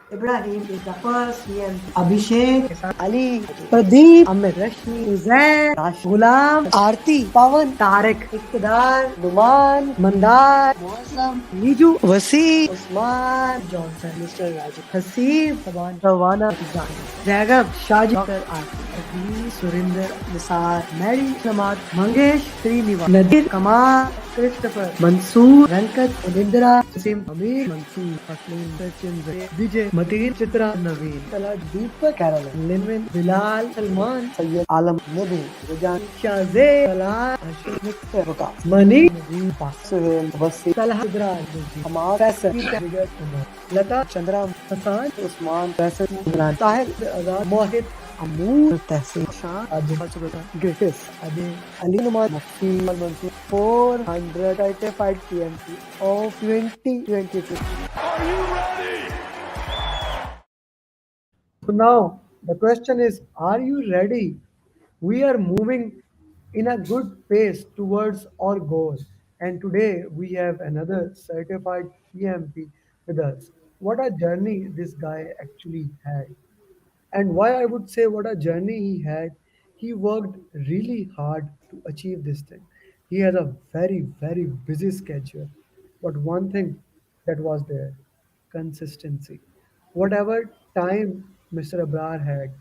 Ibrahim is the first PM. Abhishek, Ali, Pradeep, Amer Ali, Uzair, Rash, Gulam, Aarti, Pawan, Tarek, Iqtidar, Numan, Mandar, Mosam, Niju, Wasi, Usman, Johnson, Mr. Raju, Hasib, Saban, Rawana, Zagab, Shahji, Dr. Aarti, Adli, Surinder, Nisar, Mary, Samad, Mangesh, Srinivas, Nadir, Kamal, Christopher, Mansoor, Venkat, Anindra, Sim, Amir, Mansoor, Aslim, Sachin, Vijay, Mateen, Chitra, Naveen, Talaj, Deepak, Carolyn, Linvin, Bilal, Salman, Sayyid, Alam, Nabi, Rajan, Shahzay, Salah, Ashif, Mr. Vikas, Mani, Naveem, Suhail, Wasi, Talha, Abrar, Amar, Faisal, Vigat, Umar, Lata, Chandra, Hasan, Usman, Faisal, Imran, Tahir, Azad, Mohit, Amoor, Tehsin, Prashant, Ajay, Griffiths, Ade, Ali Numan, Mufti, Mansoor, 435 PMP of 2022. So now the question is, are you ready? We are moving in a good pace towards our goal. And today we have another certified PMP with us. What a journey this guy actually had. And why I would say what a journey he had, he worked really hard to achieve this thing. He has a very, very busy schedule. But one thing that was there, consistency. Whatever time Mr. Abrar had,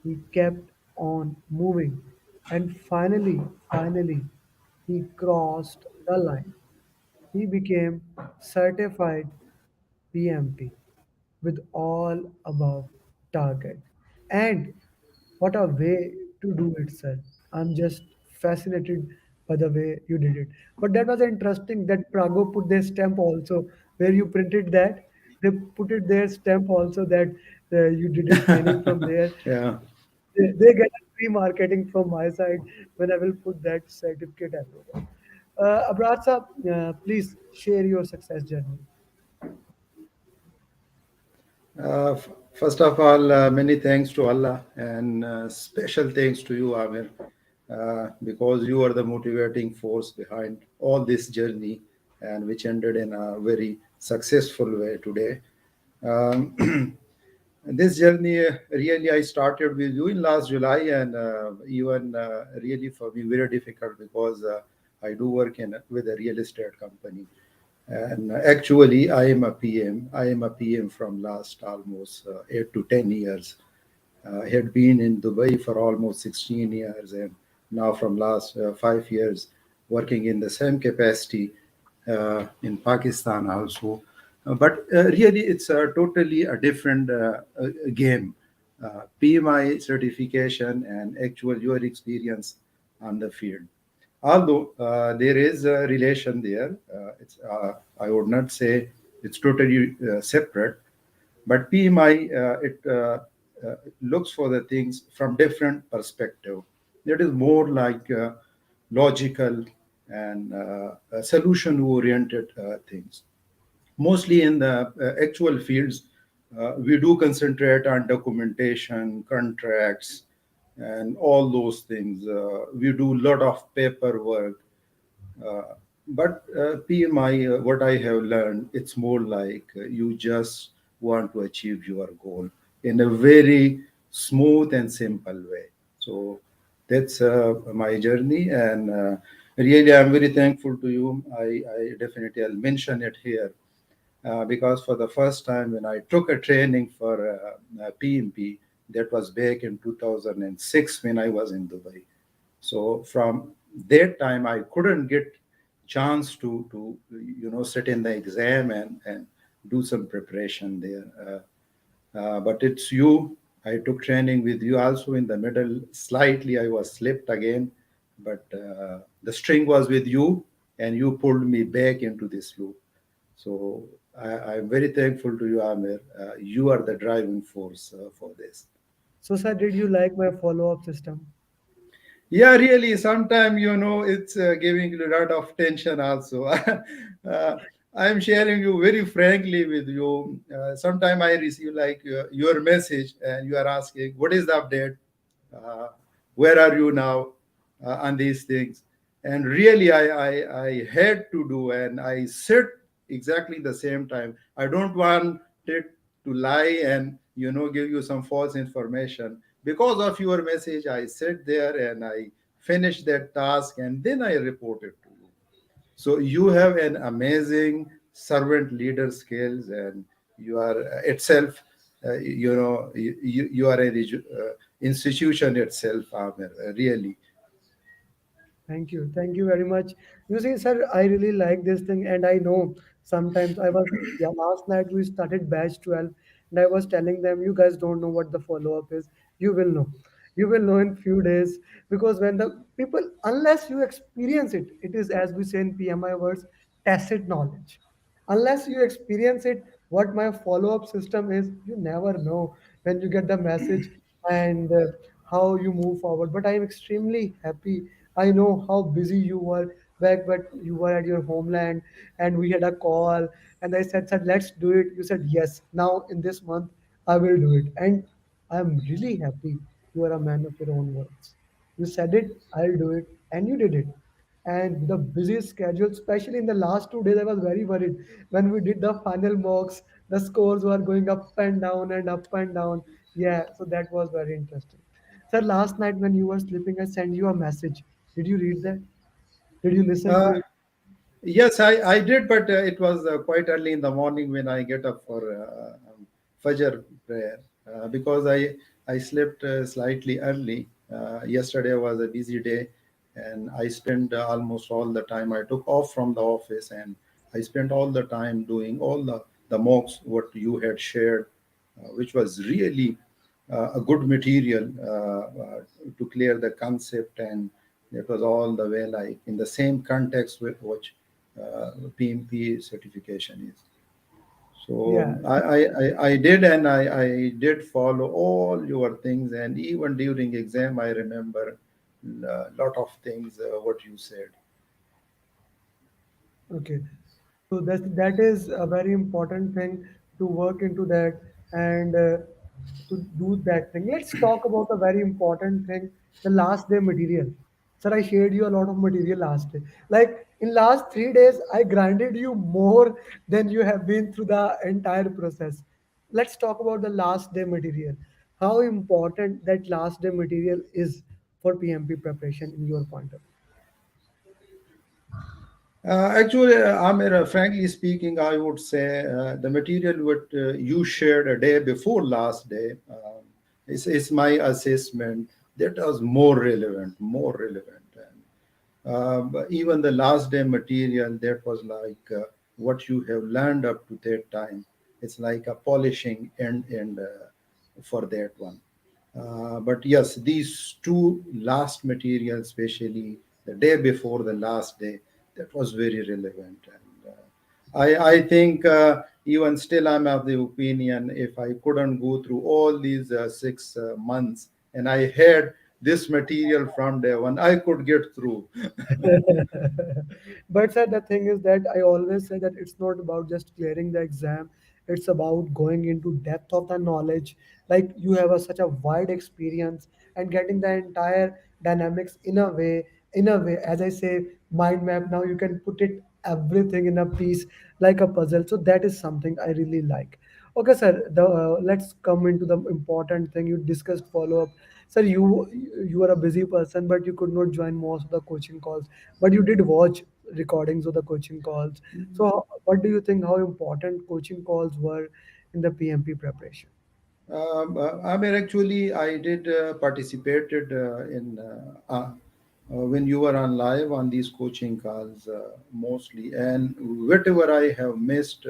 he kept on moving. And finally, he crossed the line. He became certified PMP with all above target. And what a way to do it, sir. I'm just fascinated by the way you did it. But that was interesting that Prago put their stamp also, where you printed that. They put it their stamp also that you did it training from there. Yeah. They get a free marketing from my side when I will put that certificate everywhere. Abrar sir, please share your success journey. First of all, many thanks to Allah and special thanks to you, Amir, because you are the motivating force behind all this journey and which ended in a very successful way today. Um, this journey really I started with you in last July, and even really for me very difficult because I do work in with a real estate company, and actually I am a PM. I am a PM from last almost 8 to 10 years. I had been in Dubai for almost 16 years, and now from last 5 years working in the same capacity in Pakistan also. But really, it's a totally a different game. PMI certification and actual your experience on the field. Although there is a relation there, I would not say it's totally separate, but PMI it looks for the things from different perspective. It is more like logical and solution oriented things. Mostly in the actual fields, we do concentrate on documentation, contracts, and all those things. We do a lot of paperwork, uh, but PMI, what I have learned, it's more like you just want to achieve your goal in a very smooth and simple way. So that's my journey, and really, I'm very thankful to you. I definitely I'll mention it here because for the first time when I took a training for PMP, that was back in 2006 when I was in Dubai. So from that time, I couldn't get chance to sit in the exam and do some preparation there. But it's you. I took training with you also in the middle. Slightly, I was slipped again, but the string was with you, and you pulled me back into this loop. So I'm very thankful to you, Amir. You are the driving force for this. So, sir, did you like my follow-up system? Yeah, really. Sometimes it's giving a lot of tension also. I'm sharing you very frankly with you. Sometimes I receive like your message, and you are asking, "What is the update? Uh, where are you now on these things?" And really, I had to do, and I said exactly the same time. I don't want it to lie and give you some false information. Because of your message, I sat there and I finished that task, and then I reported to you. So you have an amazing servant leader skills, and you are itself, you are a institution itself, Amir, really. Thank you very much. You see, sir, I really like this thing, and I know sometimes I was, yeah, last night we started batch 12, and I was telling them, you guys don't know what the follow-up is. You will know. You will know in few days, because when the people, unless you experience it, it is, as we say in PMI words, tacit knowledge. Unless you experience it, what my follow-up system is, you never know when you get the message and how you move forward. But I am extremely happy. I know how busy you were back when you were at your homeland, and we had a call, and I said, let's do it. You said, yes, now in this month, I will do it. And I'm really happy you are a man of your own words. You said it, I'll do it, and you did it. And with the busy schedule, especially in the last 2 days, I was very worried when we did the final mocks. The scores were going up and down and up and down. Yeah, so that was very interesting. Sir, last night when you were sleeping, I sent you a message. Did you read that? Did you listen to Uh, it? Yes, I did, but it was quite early in the morning when I get up for Fajr prayer, because I slept slightly early. Yesterday was a busy day, and I spent almost all the time. I took off from the office, and I spent all the time doing all the mocks what you had shared, which was really a good material to clear the concept, and it was all the way like in the same context with which PMP certification is. So Yeah. I did, and I did follow all your things, and even during exam I remember a lot of things what you said. Okay. So that is a very important thing to work into that and to do that thing. Let's talk about a very important thing, the last day material. Sir, I shared you a lot of material last day. Like in last 3 days, I grinded you more than you have been through the entire process. Let's talk about the last day material. How important that last day material is for PMP preparation in your point of Actually, Amir, frankly speaking, I would say the material what you shared a day before last day is my assessment that was more relevant, more relevant. And but even the last day material, that was like what you have learned up to that time. It's like a polishing and for that one. But yes, these two last materials, especially the day before the last day, that was very relevant. And I think even still I'm of the opinion if I couldn't go through all these 6 months and I had this material from day one, I could get through. But sir, the thing is that I always say that it's not about just clearing the exam. It's about going into depth of the knowledge. Like you have such a wide experience and getting the entire dynamics in a way, as I say, mind map. Now you can put it everything in a piece like a puzzle. So that is something I really like. Okay, sir. Let's come into the important thing you discussed follow up. Sir, you are a busy person, but you could not join most of the coaching calls. But you did watch recordings of the coaching calls. So, what do you think? How important coaching calls were in the PMP preparation? I mean, actually, I did participated in when you were on live on these coaching calls mostly, and whatever I have missed,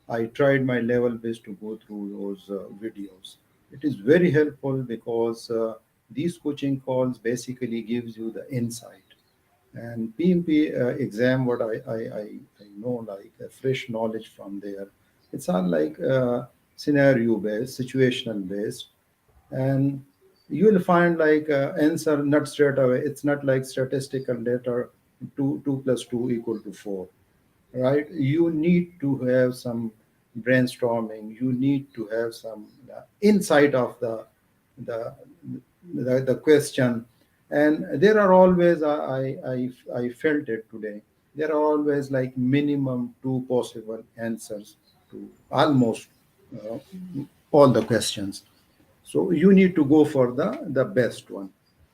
I tried my level best to go through those videos. It is very helpful because these coaching calls basically gives you the insight. And PMP exam, what I know, like fresh knowledge from there. It's all like scenario based, situational based, and you will find like answer not straight away. It's not like statistical data, two plus two equal to four, right? You need to have some brainstorming. You need to have some insight of the the question, and there are always I felt it today. There are always like minimum two possible answers to almost. uh, all the questions. So you need to go for the best one.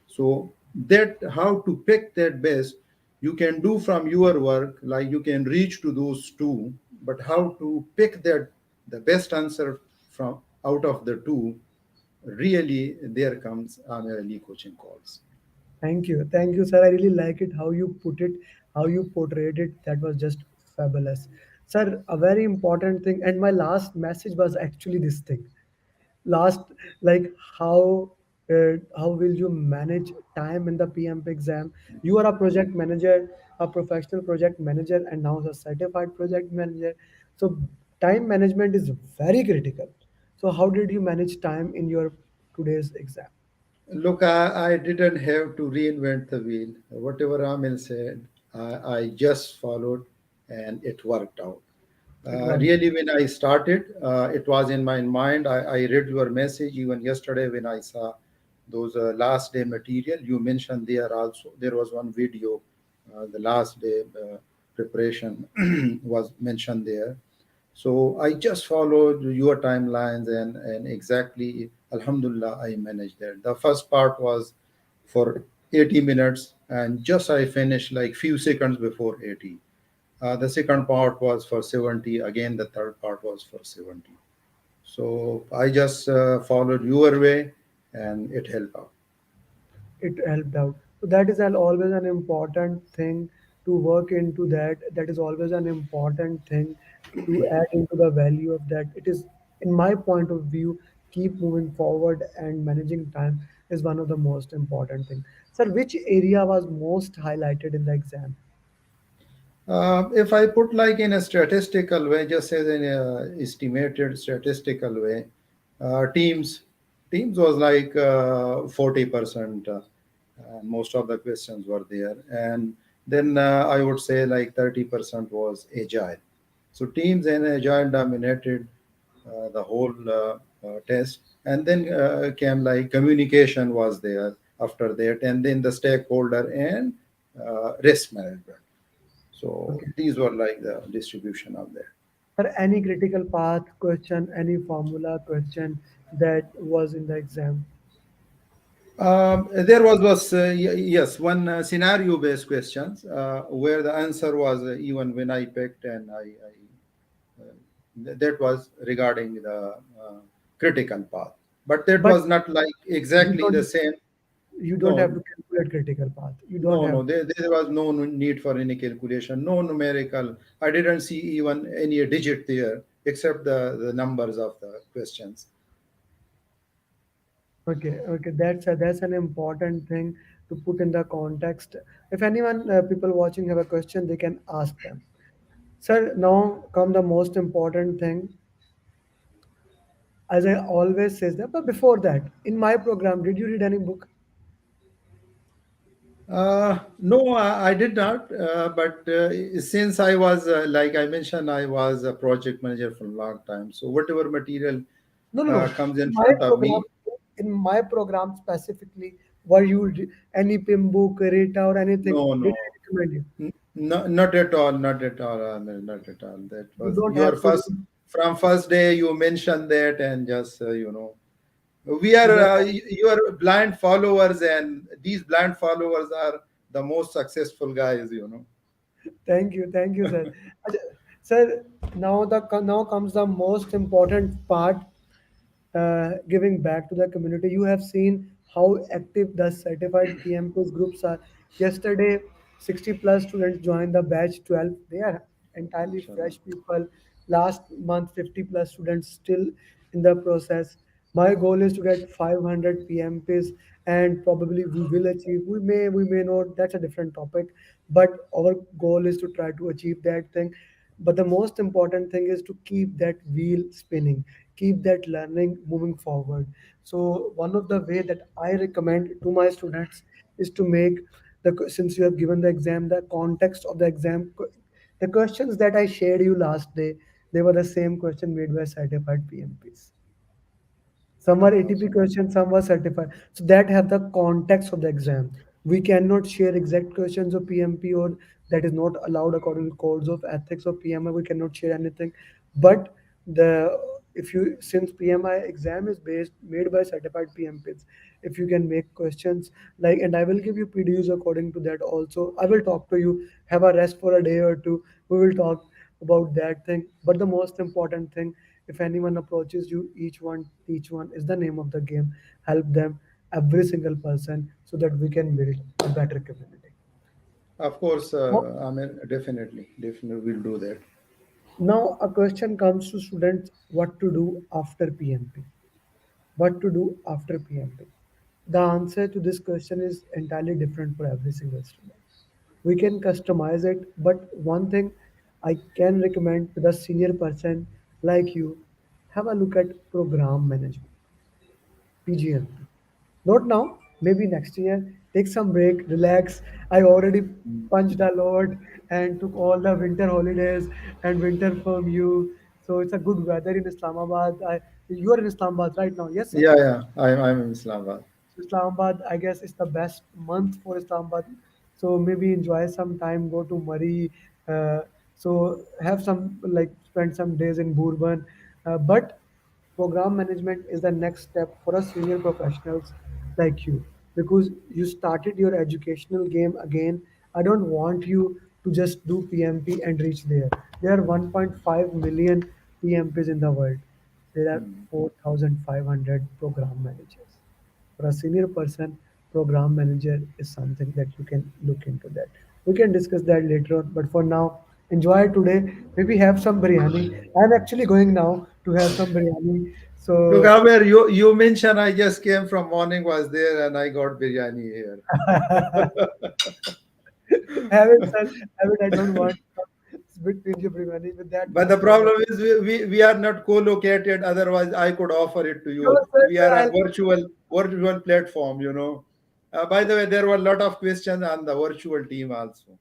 So that how to pick that best you can do from your work, like you can reach to those two, but how to pick that the best answer from out of the two, really there comes Amer Ali coaching calls. Thank you, sir. I really like it how you put it, how you portrayed it. That was just fabulous, sir. A very important thing, and my last message was actually this thing. Last, like how will you manage time in the PMP exam? You are a project manager, a professional project manager, and now a certified project manager. So time management is very critical. So how did you manage time in your today's exam? Look, I didn't have to reinvent the wheel. Whatever Amin said, I just followed and it worked out. It was Really, when I started, it was in my mind. I read your message even yesterday when I saw those last day material. You mentioned there also, there was one video, the last day preparation was mentioned there. So I just followed your timelines and exactly, Alhamdulillah, I managed that. The first part was for 80 minutes and just I finished like few seconds before 80. The second part was for 70. Again, the third part was for 70. So I just followed your way and it helped out. it helped out. So that is always an important thing to work into that. That is always an important thing to add into the value of that. It is, in my point of view, keep moving forward and managing time is one of the most important thing. Sir, which area was most highlighted in the exam? If I put like in a statistical way, just as an estimated statistical way, teams was like 40%. Most of the questions were there, and then I would say like 30% was agile. So teams and agile dominated the whole test, and then came like communication was there after that, and then the stakeholder and risk management. So Okay. these were like the distribution of that. Or any critical path question, any formula question that was in the exam? There was yes, one scenario based questions where the answer was even when I picked, and that was regarding the critical path, but that But was not like you exactly the don't same. you don't have No, to calculate critical path. You don't no, have to. there was no need for any calculation, no numerical. I didn't see even any digit there except the numbers of the questions. Okay, okay, that's an important thing to put in the context. If anyone, people watching have a question, they can ask them. Sir, now come the most important thing. As I always says that, but before that, in my program, did you read any book? No, I did not. But since I was, like I mentioned, I was a project manager for a long time. So whatever material No, no, no. comes in In my front of program, me, in my program specifically, were you any PIM book, Rita, or anything? no, Did no, I recommend you? not at all, not at all, Amir, not at all. That You was don't your have to first, read. from first day you mentioned that, and just, we are, You don't have. you are blind followers, and these blind followers are the most successful guys. Thank you, sir. Acha, sir, now comes the most important part, giving back to the community. You have seen how active the certified PMPs groups are. Yesterday, 60 plus students joined the batch 12. They are entirely Mashallah. fresh people. Last month, 50 plus students still in the process. My goal is to get 500 PMPs, and probably we will achieve. We may not. That's a different topic, but our goal is to try to achieve that thing. But the most important thing is to keep that wheel spinning, keep that learning moving forward. So one of the way that I recommend to my students is to make since you have given the exam, the context of the exam, the questions that I shared you last day, they were the same question made by certified PMPs. Some are ATP Awesome. questions, some were certified. So that have the context of the exam. We cannot share exact questions of PMP, or that is not allowed according to codes of ethics of PMI. We cannot share anything. But the if you, since PMI exam is based made by certified PMPs, if you can make questions like, and I will give you PDUs according to that also. I will talk to you, have a rest for a day or two, we will talk about that thing. But the most important thing, if anyone approaches you, each one teach one is the name of the game. Help them, every single person, so that we can build a better community. Of course, Now, definitely we'll do that. now a question comes to students: what to do after PMP? What to do after PMP? The answer to this question is entirely different for every single student. We can customize it, but one thing I can recommend to the senior person like you, have a look at program management, PGMP. Not now, maybe next year. Take some break, relax. I already punched a lot and took all the winter holidays and winter from you. So it's a good weather in Islamabad. You are in Islamabad right now, yes, sir? Yeah. I'm in Islamabad. Islamabad, I guess, is the best month for Islamabad. So maybe enjoy some time, go to Murray. Uh, so have some, like, spend some days in Bourbon. But program management is the next step for us senior professionals like you, because you started your educational game again. I don't want you to just do PMP and reach there. There are 1.5 million PMPs in the world. There are 4,500 program managers. For a senior person, program manager is something that you can look into that. We can discuss that later on, but for now, enjoy today. Maybe have some biryani. I'm actually going now to have some biryani. Look, So Amer, you mentioned I just came from morning, was there, and I got biryani here. have it, sir. Have it. I don't want between you biryani with that But the much love. problem is we are not co-located. Otherwise, I could offer it to Sure, you. sir, We sir. are a virtual platform. By the way, there were a lot of questions on the virtual team also.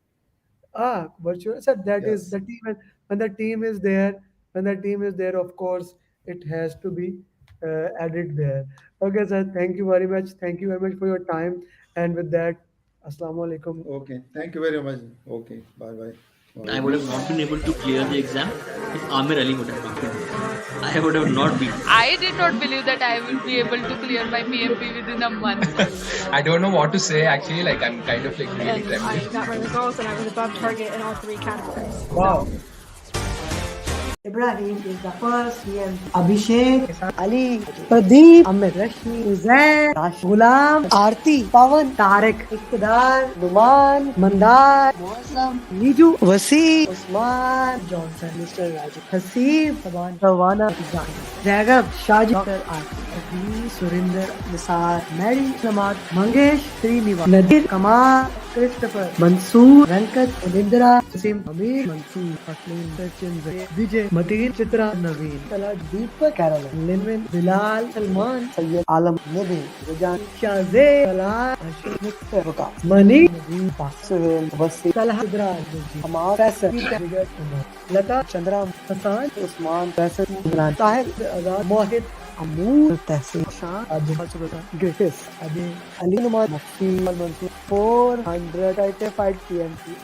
Virtual. Sir, that is Yes. the team. When the team is there, when the team is there, of course, it has to be added there. Okay, sir. Thank you very much. Thank you very much for your time. And with that, Assalamu alaikum. Okay. Thank you very much. Okay. Bye bye. I would have not been able to clear the exam if Amer Ali would have not been there. I would have not been. I did not believe that I will be able to clear my PMP within a month. I don't know what to say actually. Like I'm kind of like really And I trembling. got my results and I was above target in all three categories. Wow. Ibrahim is the first PM. Abhishek, Ali, Pradeep, Amer Ali, Uzair, Rash, Gulam, Aarti, Pawan, Tarek, Iqtidar, Numan, Mandar, Mosam, Niju, Wasi, Usman, Johnson, Mr. Raju, Hasib, Saban, Rawana, Jagab, Shaji, Dr. Aarti, Abhi, Surinder, Nisar, Mary, Samad, Mangesh, Srinivas, Nadir, Kamal, Christopher, Mansoor, Venkat, Anindra, Sim, Amir, Mansoor, Fasleen, Sachin, Vijay, Mateen, Chitra, Naveen, Talaj, Deepak, Carol, Linvin, Bilal, Salman, Sayyid, Alam, Nabin, Rajan, Shahzeh, Salah, Ashik, Mr. Ruka, Mani, Naveen, Suhail, Wasi, Salah, Sidra, Amar, Faisal, Vigat, Umar, Lata, Chandra, Hassan, Usman, Faisal, Imran, Tahir, Azad, Mohit, Amur, Tehsin, Shah, Ajay, Griffiths, Ajay, Ali Numan, Mufti, Mansoor, 435 PMP.